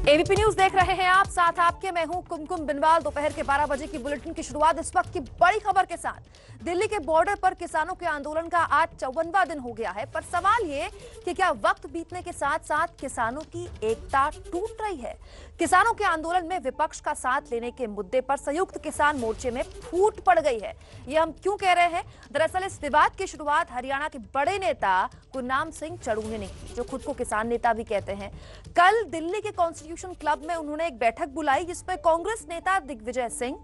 ABP news देख रहे हैं आप, साथ आपके मैं हूं कुमकुम बिनवाल। दोपहर के 12 बजे की बुलेटिन की शुरुआत इस वक्त की बड़ी खबर के साथ। दिल्ली के बॉर्डर पर किसानों के आंदोलन का आज 54वां दिन हो गया है, पर सवाल ये कि क्या वक्त बीतने के साथ साथ किसानों की एकता टूट रही है? किसानों के आंदोलन में विपक्ष का साथ लेने के मुद्दे पर संयुक्त किसान मोर्चे में फूट पड़ गई है। ये हम क्यों कह रहे हैं? दरअसल इस विवाद की शुरुआत हरियाणा के बड़े नेता गुरनाम सिंह चड़ूने ने की, जो खुद को किसान नेता भी कहते हैं। कल दिल्ली के कॉन्स्टिट्यूशन क्लब में उन्होंने एक बैठक बुलाई, जिसमें कांग्रेस नेता दिग्विजय सिंह,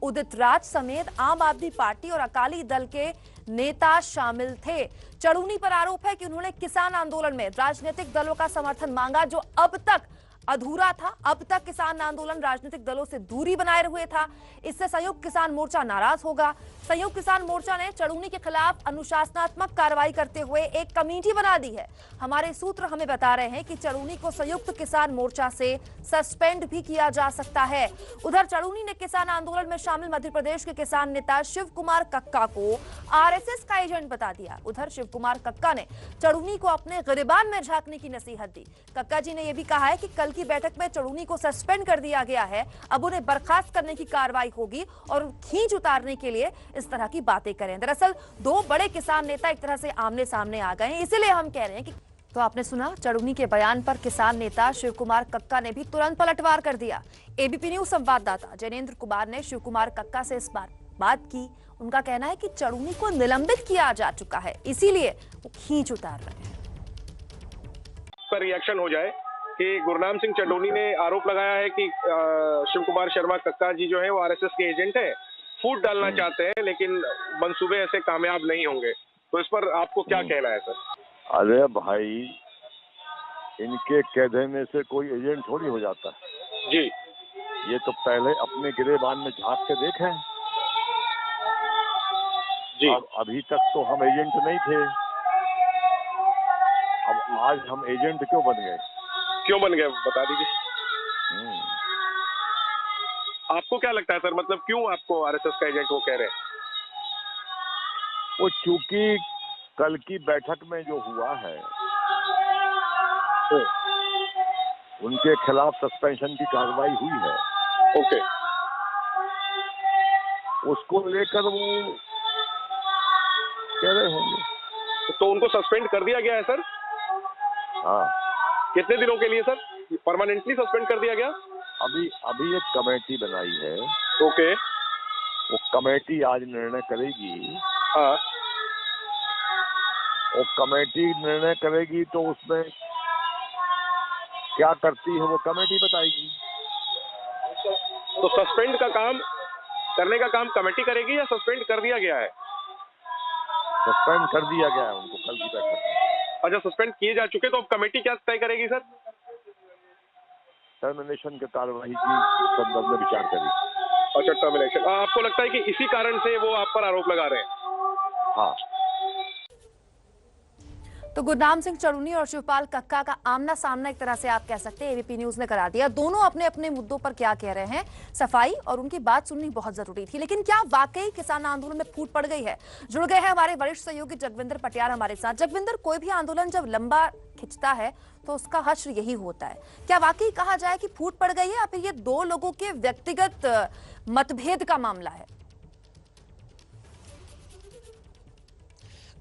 उदित राज समेत आम आदमी पार्टी और अकाली दल के नेता शामिल थे। चड़ूनी पर आरोप है कि उन्होंने किसान आंदोलन में राजनीतिक दलों का समर्थन मांगा, जो अब तक अधूरा था। अब तक किसान आंदोलन राजनीतिक दलों से दूरी बनाए हुए था। इससे संयुक्त किसान मोर्चा नाराज होगा। संयुक्त किसान मोर्चा ने चड़ूनी के खिलाफ अनुशासनात्मक कार्रवाई करते हुए एक कमेटी बना दी है। हमारे सूत्र हमें बता रहे हैं कि चड़ूनी को संयुक्त किसान मोर्चा से सस्पेंड भी किया जा सकता है। उधर चड़ूनी ने किसान आंदोलन में शामिल मध्य प्रदेश के किसान नेता शिव कुमार कक्का को आरएसएस का एजेंट बता दिया। उधर शिव कुमार कक्का ने चड़ूनी को अपने गिरेबान में झांकने की नसीहत दी। कक्का जी ने यह भी कहा है कि कल की बैठक में चड़ूनी को सस्पेंड कर दिया गया है, अब उन्हें बर्खास्त करने की कार्रवाई होगी और खींच उतारने के लिए इस तरह की बातें करें। दरअसल दो बड़े किसान नेता एक तरह से आमने सामने आ गए हैं, इसीलिए हम कह रहे हैं कि तो आपने सुना, चड़ूनी के बयान पर किसान नेता शिव कुमार कक्का ने भी तुरंत पलटवार कर दिया। एबीपी न्यूज संवाददाता जैनेन्द्र कुमार ने शिव कुमार कक्का से इस बार बात की। उनका कहना है कि चड़ूनी को निलंबित किया जा चुका है, इसीलिए वो खींच उतार रहे हैं। पर रिएक्शन हो जाए कि गुरनाम सिंह चड़ूनी ने आरोप लगाया है कि शिव कुमार शर्मा कक्का जी जो है वो आरएसएस के एजेंट है, फूट डालना चाहते हैं, लेकिन मंसूबे ऐसे कामयाब नहीं होंगे। तो इस पर आपको क्या कहना है सर? अरे भाई, इनके कह देने से कोई एजेंट थोड़ी हो जाता है जी। ये तो पहले अपने गिरेबान में झांक के देखें जी। अब अभी तक तो हम एजेंट नहीं थे, अब आज हम एजेंट क्यों बन गए? क्यों बन गए बता दीजिए। आपको क्या लगता है सर, मतलब क्यों आपको आरएसएस का एजेंट वो कह रहे हैं? वो चूंकि कल की बैठक में जो हुआ है उनके खिलाफ सस्पेंशन की कार्रवाई हुई है। ओके। उसको लेकर वो कह रहे होंगे। तो उनको सस्पेंड कर दिया गया है सर? हाँ। कितने दिनों के लिए सर? परमानेंटली सस्पेंड कर दिया गया? अभी एक कमेटी बनाई है। ओके। वो कमेटी आज निर्णय करेगी। हाँ। वो कमेटी निर्णय करेगी तो उसमें क्या करती है वो कमेटी बताएगी। तो सस्पेंड का काम करने का काम कमेटी करेगी या सस्पेंड कर दिया गया है? सस्पेंड कर दिया गया है उनको कल की बैठक में। अच्छा, सस्पेंड किए जा चुके, तो अब कमेटी क्या तय करेगी सर? टर्मिनेशन की कार्रवाई की संदर्भ में विचार करेगी। अच्छा, टर्मिनेशन। आपको लगता है कि इसी कारण से वो आप पर आरोप लगा रहे हैं? हाँ। तो गुरनाम सिंह चड़ूनी और शिवपाल कक्का का आमना सामना एक तरह से आप कह सकते हैं एबीपी न्यूज ने करा दिया। दोनों अपने अपने मुद्दों पर क्या कह रहे हैं, सफाई और उनकी बात सुननी बहुत जरूरी थी। लेकिन क्या वाकई किसान आंदोलन में फूट पड़ गई है? जुड़ गए हैं हमारे वरिष्ठ सहयोगी जगविंदर पटियार हमारे साथ। जगविंदर, कोई भी आंदोलन जब लंबा खिंचता है तो उसका हश्र यही होता है। क्या वाकई कहा जाए कि फूट पड़ गई है या फिर ये दो लोगों के व्यक्तिगत मतभेद का मामला है?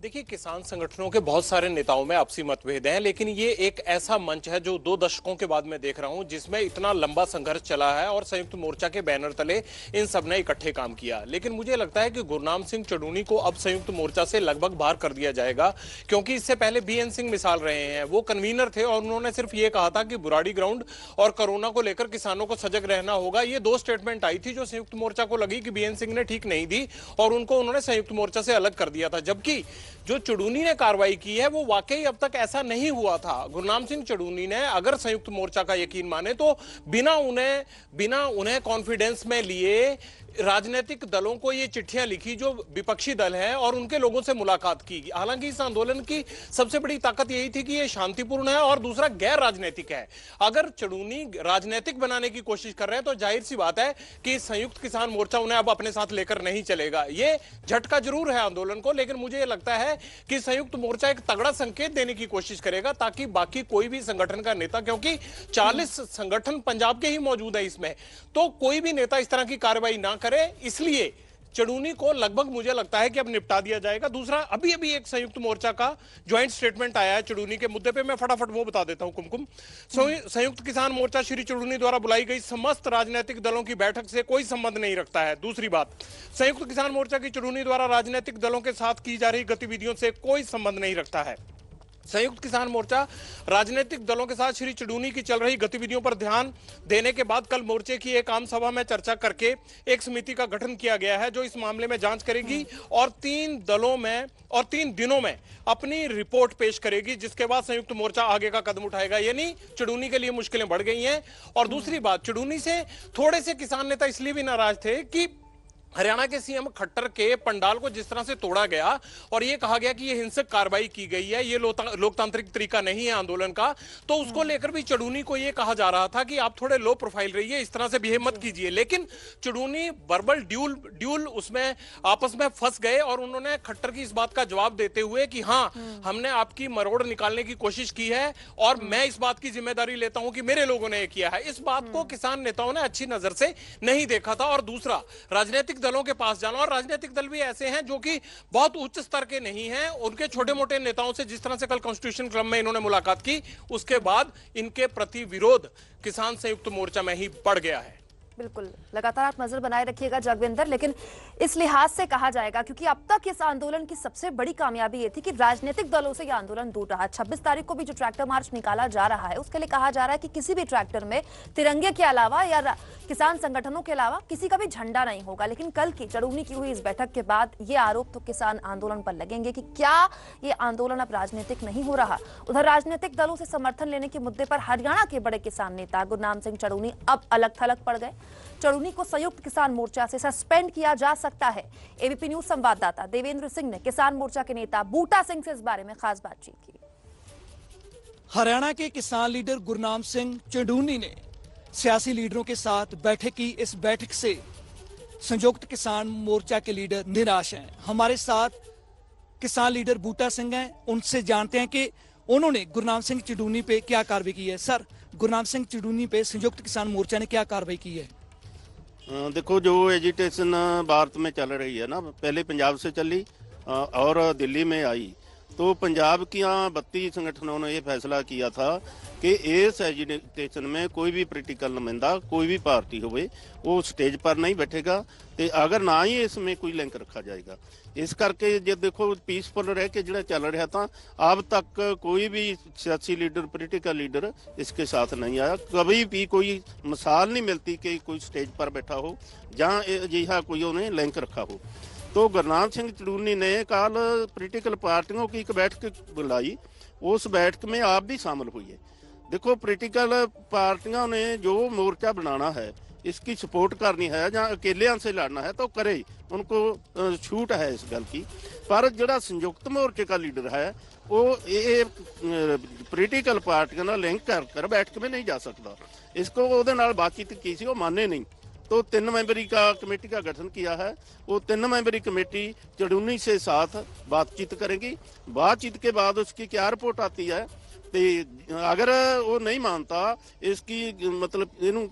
देखिए, किसान संगठनों के बहुत सारे नेताओं में आपसी मतभेद हैं, लेकिन ये एक ऐसा मंच है जो 2 दशकों के बाद मैं देख रहा हूं जिसमें इतना लंबा संघर्ष चला है और संयुक्त मोर्चा के बैनर तले इन सब ने इकट्ठे काम किया। लेकिन मुझे लगता है कि गुरनाम सिंह चड़ूनी को अब संयुक्त मोर्चा से लगभग बाहर कर दिया जाएगा, क्योंकि इससे पहले बीएन सिंह मिसाल रहे हैं। वो कन्वीनर थे और उन्होंने सिर्फ ये कहा था कि बुराड़ी ग्राउंड और कोरोना को लेकर किसानों को सजग रहना होगा। ये 2 स्टेटमेंट आई थी जो संयुक्त मोर्चा को लगी कि बीएन सिंह ने ठीक नहीं दी और उनको उन्होंने संयुक्त मोर्चा से अलग कर दिया था। जबकि जो चड़ूनी ने कार्रवाई की है वो वाकई अब तक ऐसा नहीं हुआ था। गुरनाम सिंह चड़ूनी ने, अगर संयुक्त मोर्चा का यकीन माने, तो बिना उन्हें कॉन्फिडेंस में लिए राजनीतिक दलों को ये चिट्ठियां लिखी जो विपक्षी दल हैं और उनके लोगों से मुलाकात की। हालांकि इस आंदोलन की सबसे बड़ी ताकत यही थी कि ये शांतिपूर्ण है और दूसरा गैर राजनीतिक है। अगर चड़ूनी राजनीतिक बनाने की कोशिश कर रहे हैं तो जाहिर सी बात है कि संयुक्त किसान मोर्चा उन्हें अब अपने साथ लेकर नहीं चलेगा। ये झटका जरूर है आंदोलन को, लेकिन मुझे ये लगता है है कि संयुक्त मोर्चा एक तगड़ा संकेत देने की कोशिश करेगा ताकि बाकी कोई भी संगठन का नेता, क्योंकि 40 संगठन पंजाब के ही मौजूद है इसमें, तो कोई भी नेता इस तरह की कार्रवाई ना करे, इसलिए चड़ूनी को लगभग मुझे लगता है कि अब निपटा दिया जाएगा। दूसरा, अभी अभी एक संयुक्त मोर्चा का ज्वाइंट स्टेटमेंट आया है चड़ूनी के मुद्दे पे, मैं फटाफट वो बता देता हूं कुमकुम। संयुक्त किसान मोर्चा श्री चड़ूनी द्वारा बुलाई गई समस्त राजनीतिक दलों की बैठक से कोई संबंध नहीं रखता है। दूसरी बात, संयुक्त किसान मोर्चा की चड़ूनी द्वारा राजनीतिक दलों के साथ की जा रही गतिविधियों से कोई संबंध नहीं रखता है। संयुक्त किसान मोर्चा राजनीतिक दलों के साथ श्री चड़ूनी की चल रही गतिविधियों पर ध्यान देने के बाद कल मोर्चे की एक आम सभा में चर्चा करके एक समिति का गठन किया गया है जो इस मामले में जांच करेगी और 3 दिनों में अपनी रिपोर्ट पेश करेगी, जिसके बाद संयुक्त मोर्चा आगे का कदम उठाएगा। यानी चड़ूनी के लिए मुश्किलें बढ़ गई हैं। और दूसरी बात, चड़ूनी से थोड़े से किसान नेता इसलिए भी नाराज थे कि हरियाणा के सीएम खट्टर के पंडाल को जिस तरह से तोड़ा गया और ये कहा गया कि ये हिंसक कार्रवाई की गई है, ये लोकतांत्रिक तरीका नहीं है आंदोलन का, तो उसको लेकर भी चड़ूनी को ये कहा जा रहा था कि आप थोड़े लो प्रोफाइल रहिए, इस तरह से बिहेव मत कीजिए। लेकिन चड़ूनी वर्बल ड्यूल उसमें आपस में फंस गए और उन्होंने खट्टर की इस बात का जवाब देते हुए कि हाँ, हमने आपकी मरोड़ निकालने की कोशिश की है और मैं इस बात की जिम्मेदारी लेता हूं कि मेरे लोगों ने किया है। इस बात को किसान नेताओं ने अच्छी नजर से नहीं देखा था। और दूसरा, राजनीतिक दलों के पास जाना, और राजनीतिक दल भी ऐसे हैं जो कि बहुत उच्च स्तर के नहीं हैं, उनके छोटे मोटे नेताओं से जिस तरह से कल कॉन्स्टिट्यूशन क्लब में इन्होंने मुलाकात की, उसके बाद इनके प्रति विरोध किसान संयुक्त मोर्चा में ही बढ़ गया है। बिल्कुल, लगातार आप नजर बनाए रखिएगा जगविंदर, लेकिन इस लिहाज से कहा जाएगा क्योंकि अब तक इस आंदोलन की सबसे बड़ी कामयाबी ये थी कि राजनीतिक दलों से यह आंदोलन दूर रहा। 26 तारीख को भी जो ट्रैक्टर मार्च निकाला जा रहा है उसके लिए कहा जा रहा है कि किसी भी ट्रैक्टर में तिरंगे के अलावा या किसान संगठनों के अलावा किसी का भी झंडा नहीं होगा। लेकिन कल की चड़ूनी की हुई इस बैठक के बाद ये आरोप तो किसान आंदोलन पर लगेंगे कि क्या ये आंदोलन अब राजनीतिक नहीं हो रहा। उधर राजनीतिक दलों से समर्थन लेने के मुद्दे पर हरियाणा के बड़े किसान नेता गुरनाम सिंह चड़ूनी अब अलग थलग पड़ गए। चड़ूनी को संयुक्त किसान मोर्चा से सस्पेंड किया जा सकता है। एबीपी न्यूज संवाददाता देवेंद्र सिंह ने किसान मोर्चा के नेता बूटा सिंह से इस बारे में खास बातचीत की। हरियाणा के किसान लीडर गुरनाम सिंह चड़ूनी ने सियासी लीडरों के साथ बैठक की। इस बैठक से संयुक्त किसान मोर्चा के लीडर निराश हैं। हमारे साथ किसान लीडर बूटा सिंह हैं, उनसे जानते हैं कि उन्होंने गुरनाम सिंह चड़ूनी पे क्या कार्रवाई की है। सर, गुरनाम सिंह चड़ूनी पे संयुक्त किसान मोर्चा ने क्या कार्रवाई की है? देखो, जो एजिटेशन भारत में चल रही है ना, पहले पंजाब से चली और दिल्ली में आई, तो पंजाब की 32 संगठनों ने ये फैसला किया था कि इस एजिटेशन में कोई भी पॉलिटिकल नुमाइंदा, कोई भी पार्टी होवे, वो स्टेज पर नहीं बैठेगा, तो अगर ना ही इसमें कोई लिंक रखा जाएगा। इस करके जो देखो पीसफुल रह के जो चल रहा था, अब तक कोई भी सियासी लीडर, पॉलिटिकल लीडर इसके साथ नहीं आया। कभी भी कोई मिसाल नहीं मिलती कि कोई स्टेज पर बैठा हो जहाँ अजिहा कोई उन्हें लिंक रखा हो। तो गुरनाम सिंह चड़ूनी ने कल पॉलिटिकल पार्टियों की एक बैठक बुलाई, उस बैठक में आप भी शामिल हुई है। देखो, पॉलिटिकल पार्टियों ने जो मोर्चा बनाना है, इसकी सपोर्ट करनी है या अकेले से लड़ना है तो करे, उनको छूट है इस गल की। पर जो संयुक्त मोर्चे का लीडर है वो ये पॉलिटिकल पार्टियों ना लिंक कर बैठक में नहीं जा सकता। इसको वो बातचीत की सी, वो माने नहीं, तो 3 मेंबरी का कमेटी का गठन किया है। वो 3 मेंबरी कमेटी चड़ूनी से साथ बातचीत करेगी। बातचीत के बाद उसकी क्या रिपोर्ट आती है, तो अगर वो नहीं मानता, इसकी मतलब इनू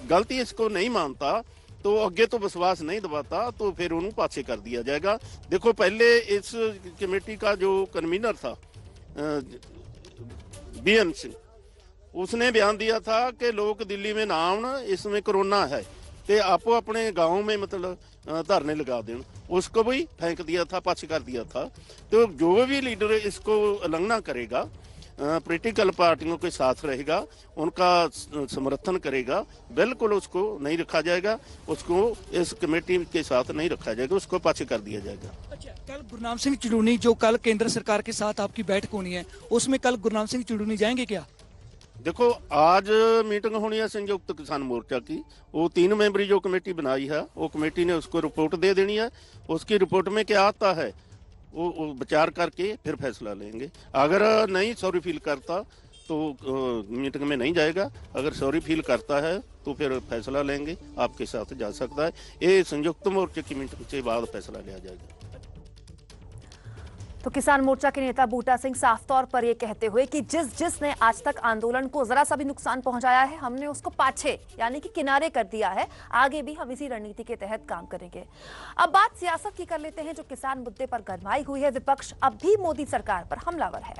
गलती इसको नहीं मानता, तो अगे तो विश्वास नहीं दबाता, तो फिर उन्होंने पासे कर दिया जाएगा। देखो, पहले इस कमेटी का जो कन्वीनर था बीएन सिंह, उसने बयान दिया था कि लोग दिल्ली में ना आना, इसमें कोरोना है, तो आपो अपने गांव में मतलब धरने लगा दें। उसको भी फेंक दिया था, पास कर दिया था। तो जो भी लीडर इसको उल्लंघना करेगा, पॉलिटिकल पार्टियों के साथ रहेगा, उनका समर्थन करेगा, बिल्कुल उसको नहीं रखा जाएगा, उसको इस कमेटी के साथ नहीं रखा जाएगा, उसको पास कर दिया जाएगा। अच्छा, कल गुरनाम सिंह चड़ूनी, जो कल केंद्र सरकार के साथ आपकी बैठक होनी है, उसमें कल गुरनाम सिंह चड़ूनी जाएंगे क्या? देखो, आज मीटिंग होनी है संयुक्त किसान मोर्चा की। वो 3 मेंबरी जो कमेटी बनाई है, वो कमेटी ने उसको रिपोर्ट दे देनी है। उसकी रिपोर्ट में क्या आता है वो विचार करके फिर फैसला लेंगे। अगर नहीं सॉरी फील करता तो मीटिंग में नहीं जाएगा, अगर सॉरी फील करता है तो फिर फैसला लेंगे, आपके साथ जा सकता है। ये संयुक्त मोर्चे की मीटिंग के बाद फैसला लिया जाएगा। तो किसान मोर्चा के नेता बूटा सिंह साफ तौर पर यह कहते हुए कि जिसने आज तक आंदोलन को जरा सा भी नुकसान पहुंचाया है, हमने उसको पाछे यानी कि किनारे कर दिया है। आगे भी हम इसी रणनीति के तहत काम करेंगे। अब बात सियासत की कर लेते हैं, जो किसान मुद्दे पर गरमाई हुई है। विपक्ष अब भी मोदी सरकार पर हमलावर है।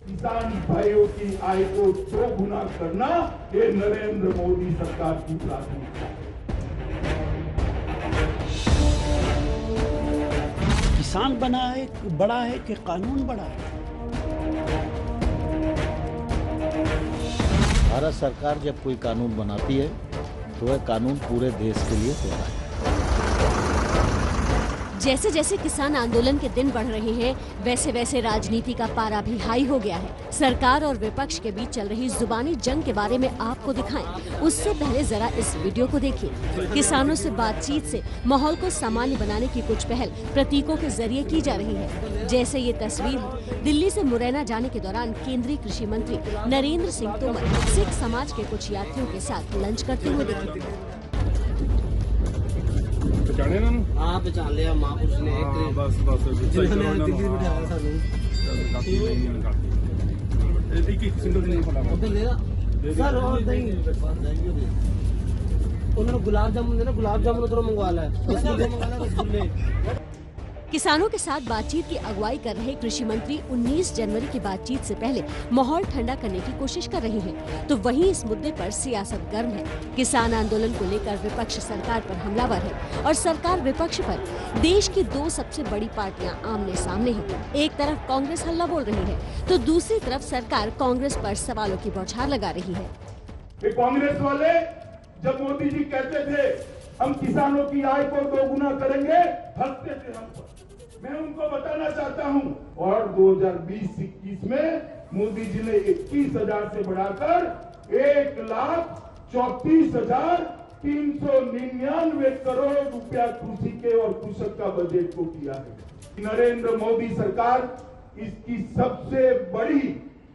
किसान भाइयों की आय को 2 गुना करना ये नरेंद्र मोदी सरकार की प्राथमिकता है। किसान बड़ा है कि कानून बड़ा है? भारत सरकार जब कोई कानून बनाती है तो वह कानून पूरे देश के लिए होता है। जैसे जैसे किसान आंदोलन के दिन बढ़ रहे हैं, वैसे वैसे राजनीति का पारा भी हाई हो गया है। सरकार और विपक्ष के बीच चल रही जुबानी जंग के बारे में आपको दिखाएं। उससे पहले जरा इस वीडियो को देखिए। किसानों से बातचीत से माहौल को सामान्य बनाने की कुछ पहल प्रतीकों के जरिए की जा रही है। जैसे ये तस्वीर है दिल्ली से मुरैना जाने के दौरान केंद्रीय कृषि मंत्री नरेंद्र सिंह तोमर सिख समाज के कुछ यात्रियों के साथ लंच करते हुए दिखे। हाँ पहचान लिया माँ उसने दिल्ली बिठाया सर और उन्होंने गुलाब जामुन उधर मंगवा लिया। किसानों के साथ बातचीत की अगुवाई कर रहे कृषि मंत्री 19 जनवरी की बातचीत से पहले माहौल ठंडा करने की कोशिश कर रहे हैं, तो वहीं इस मुद्दे पर सियासत गर्म है। किसान आंदोलन को लेकर विपक्ष सरकार पर हमलावर है और सरकार विपक्ष पर। देश की 2 सबसे बड़ी पार्टियां आमने सामने हैं। एक तरफ कांग्रेस हल्ला बोल रही है, तो दूसरी तरफ सरकार कांग्रेस पर सवालों की बौछार लगा रही है। कांग्रेस वाले जब मोदी जी कहते थे हम किसानों की आय को 2 गुना करेंगे, हंसते थे हम पर। मैं उनको बताना चाहता हूं, और 2020-21 में मोदी जी ने 21,000 से बढ़ाकर 1,34,399 करोड़ रुपया कृषि के और कृषक का बजट को किया है। नरेंद्र मोदी सरकार इसकी सबसे बड़ी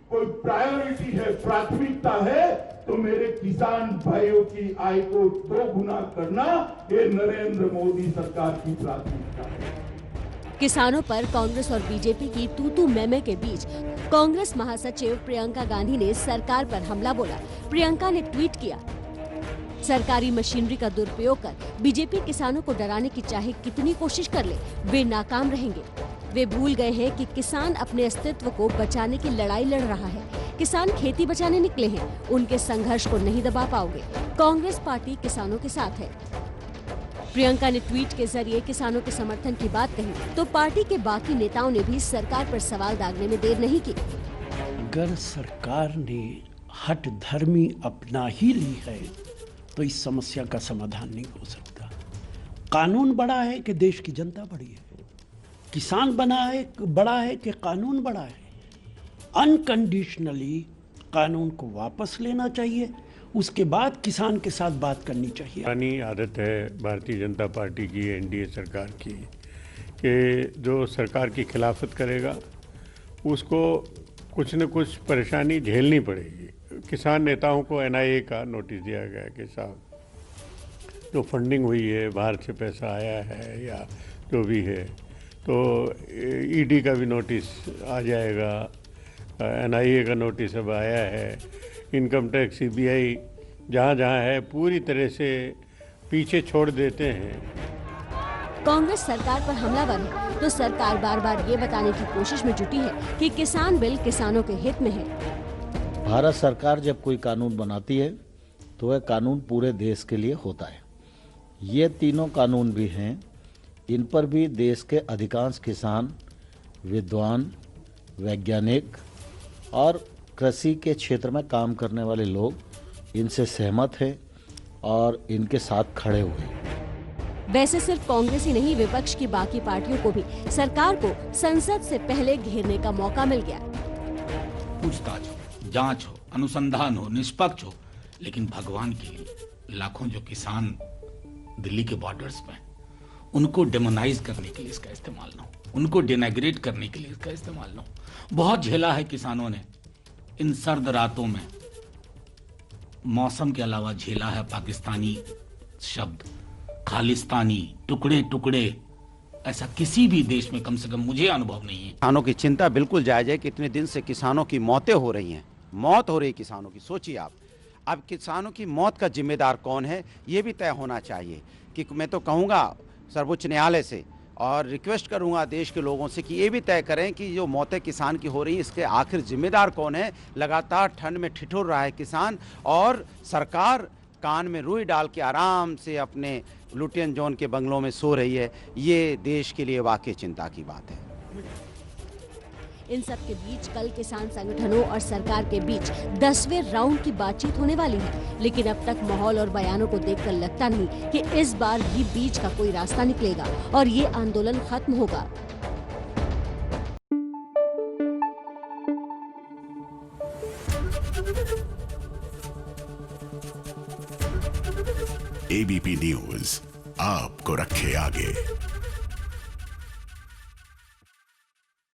कोई प्रायोरिटी है, प्राथमिकता है, तो मेरे किसान भाइयों की आय को 2 गुना करना ये नरेंद्र मोदी सरकार की प्राथमिकता है। किसानों पर कांग्रेस और बीजेपी की तू मैं के बीच कांग्रेस महासचिव प्रियंका गांधी ने सरकार पर हमला बोला। प्रियंका ने ट्वीट किया, सरकारी मशीनरी का दुरुपयोग कर बीजेपी किसानों को डराने की चाहे कितनी कोशिश कर ले, वे नाकाम रहेंगे। वे भूल गए हैं कि किसान अपने अस्तित्व को बचाने की लड़ाई लड़ रहा है। किसान खेती बचाने निकले हैं, उनके संघर्ष को नहीं दबा पाओगे। कांग्रेस पार्टी किसानों के साथ है। प्रियंका ने ट्वीट के जरिए किसानों के समर्थन की बात कही, तो पार्टी के बाकी नेताओं ने भी सरकार पर सवाल दागने में देर नहीं की। अगर सरकार ने हट धर्मी अपना ही ली है तो इस समस्या का समाधान नहीं हो सकता। कानून बड़ा है कि देश की जनता बड़ी है? किसान बड़ा है कि कानून बड़ा है? अनकंडीशनली कानून को वापस लेना चाहिए, उसके बाद किसान के साथ बात करनी चाहिए। पुरानी आदत है भारतीय जनता पार्टी की, एनडीए सरकार की, कि जो सरकार की खिलाफत करेगा उसको कुछ न कुछ परेशानी झेलनी पड़ेगी। किसान नेताओं को एनआईए का नोटिस दिया गया कि साहब जो फंडिंग हुई है, बाहर से पैसा आया है या जो भी है, तो ईडी का भी नोटिस आ जाएगा, एनआईए का नोटिस अब आया है, इनकम टैक्स, सीबीआई जहाँ जहाँ है पूरी तरह से पीछे छोड़ देते हैं। कांग्रेस सरकार पर हमलावर है, तो सरकार बार बार ये बताने की कोशिश में जुटी है कि किसान बिल किसानों के हित में है। भारत सरकार जब कोई कानून बनाती है तो वह कानून पूरे देश के लिए होता है। ये तीनों कानून भी हैं, इन पर भी देश के अधिकांश किसान, विद्वान, वैज्ञानिक और कृषि के क्षेत्र में काम करने वाले लोग इनसे सहमत हैं और इनके साथ खड़े हुए हैं। वैसे सिर्फ कांग्रेस ही नहीं, विपक्ष की बाकी पार्टियों को भी सरकार को संसद से पहले घेरने का मौका मिल गया। पूछताछ हो, जांच हो, अनुसंधान हो, निष्पक्ष हो, लेकिन भगवान के लिए लाखों जो किसान दिल्ली के बॉर्डर्स में, उनको डेमोनाइज करने के लिए इसका इस्तेमाल न हो, उनको डिनाग्रेट करने के लिए इसका इस्तेमाल न हो। बहुत झेला है किसानों ने इन सर्द रातों में। मौसम के अलावा झेला है पाकिस्तानी शब्द, खालिस्तानी, टुकड़े टुकड़े, ऐसा किसी भी देश में कम से कम मुझे अनुभव नहीं है। किसानों की चिंता बिल्कुल जायज है कि इतने दिन से किसानों की मौतें हो रही हैं, मौत हो रही है किसानों की। सोचिए आप, अब किसानों की मौत का जिम्मेदार कौन है, ये भी तय होना चाहिए। कि मैं तो कहूँगा सर्वोच्च न्यायालय से और रिक्वेस्ट करूँगा देश के लोगों से कि ये भी तय करें कि जो मौतें किसान की हो रही है इसके आखिर जिम्मेदार कौन है। लगातार ठंड में ठिठुर रहा है किसान और सरकार कान में रुई डाल के आराम से अपने लुटियन जोन के बंगलों में सो रही है। ये देश के लिए वाकई चिंता की बात है। इन सब के बीच कल किसान संगठनों और सरकार के बीच 10वें राउंड की बातचीत होने वाली है, लेकिन अब तक माहौल और बयानों को देखकर लगता नहीं कि इस बार भी बीच का कोई रास्ता निकलेगा और ये आंदोलन खत्म होगा। ABP न्यूज आपको रखे आगे।